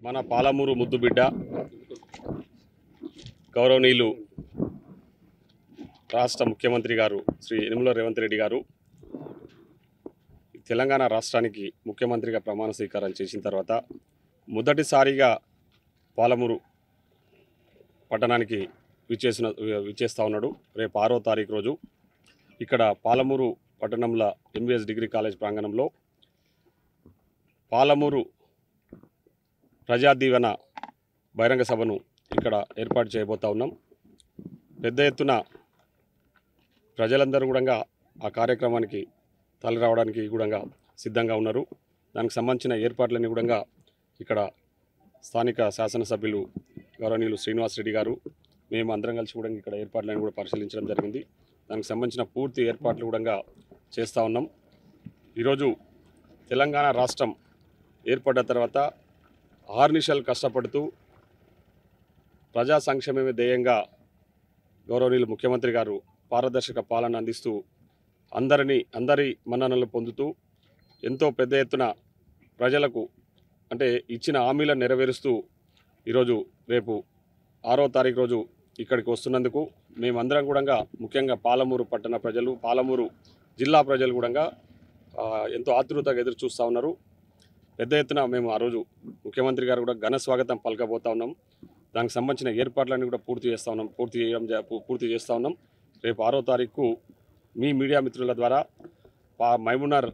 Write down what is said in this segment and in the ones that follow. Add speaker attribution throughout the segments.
Speaker 1: మన పాలమూరు ముద్దుబిడ్డ గౌరవనీయులు రాష్ట్ర ముఖ్యమంత్రి గారు శ్రీ యనమల రేవంత్ రెడ్డి గారు తెలంగాణ రాష్ట్రానికి ముఖ్యమంత్రిగా ప్రమాణ స్వీకారం చేసిన తర్వాత మొదటిసారిగా పాలమూరు పట్టణానికి విచ్చేస్తూ ఉన్నాడు. రేపు 6వ తారీఖు రోజు ఇక్కడ పాలమూరు పట్టణంలో ఎంబీఎస్ డిగ్రీ కాలేజ్ ప్రాంగణంలో పాలమూరు ప్రజా దీవెన బహిరంగ సభను ఇక్కడ ఏర్పాటు చేయబోతా ఉన్నాం. పెద్ద ఎత్తున ప్రజలందరూ కూడా ఆ కార్యక్రమానికి తరలి రావడానికి కూడా సిద్ధంగా ఉన్నారు. దానికి సంబంధించిన ఏర్పాట్లన్నీ కూడా ఇక్కడ స్థానిక శాసనసభ్యులు గౌరవనీయులు శ్రీనివాస్ రెడ్డి గారు మేము అందరం కలిసి కూడా ఇక్కడ ఏర్పాట్లను కూడా పరిశీలించడం జరిగింది. దానికి సంబంధించిన పూర్తి ఏర్పాట్లు కూడా చేస్తూ ఉన్నాం. ఈరోజు తెలంగాణ రాష్ట్రం ఏర్పడ్డ తర్వాత ఆర్నిషాలు కష్టపడుతూ ప్రజా సంక్షేమమే ధ్యేయంగా గౌరవనీయులు ముఖ్యమంత్రి గారు పారదర్శక పాలన అందిస్తూ అందరి మన్ననలు పొందుతూ ఎంతో పెద్ద ఎత్తున ప్రజలకు అంటే ఇచ్చిన హామీలను నెరవేరుస్తూ ఈరోజు రేపు 6వ తారీఖు రోజు ఇక్కడికి వస్తున్నందుకు మేమందరం కూడా ముఖ్యంగా పాలమూరు పట్టణ ప్రజలు పాలమూరు జిల్లా ప్రజలు కూడా ఎంతో ఆతృతగా ఎదురు చూస్తూ ఉన్నారు. పెద్ద ఎత్తున మేము ఆ రోజు ముఖ్యమంత్రి గారు కూడా ఘన స్వాగతం పలకబోతా ఉన్నాం. దానికి సంబంధించిన ఏర్పాట్లన్నీ కూడా పూర్తి చేస్తూ ఉన్నాం. రేపు 6వ తారీఖు మీ మీడియా మిత్రుల ద్వారా మహబూబ్నగర్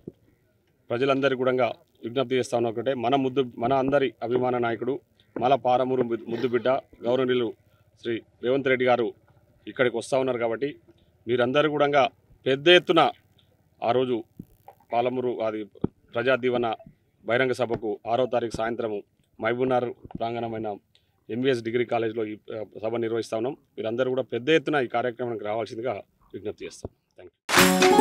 Speaker 1: ప్రజలందరికీ కూడా విజ్ఞప్తి చేస్తా ఉన్నా ఒకటే, మన అందరి అభిమాన నాయకుడు మన పాలమూరు ముద్దుబిడ్డ గౌరవనీయులు శ్రీ రేవంత్ రెడ్డి గారు ఇక్కడికి వస్తూ ఉన్నారు. కాబట్టి మీరందరూ కూడా పెద్ద ఎత్తున ఆ రోజు పాలమూరు ప్రజా దీవెన బహిరంగ సభకు 6వ తారీఖు సాయంత్రము మహబూబ్నగర్ ప్రాంగణమైన ఎంబీఎస్ డిగ్రీ కాలేజ్లో ఈ సభ నిర్వహిస్తా ఉన్నాం. మీరందరూ కూడా పెద్ద ఎత్తున ఈ కార్యక్రమానికి రావాల్సిందిగా విజ్ఞప్తి చేస్తాం. Thank you.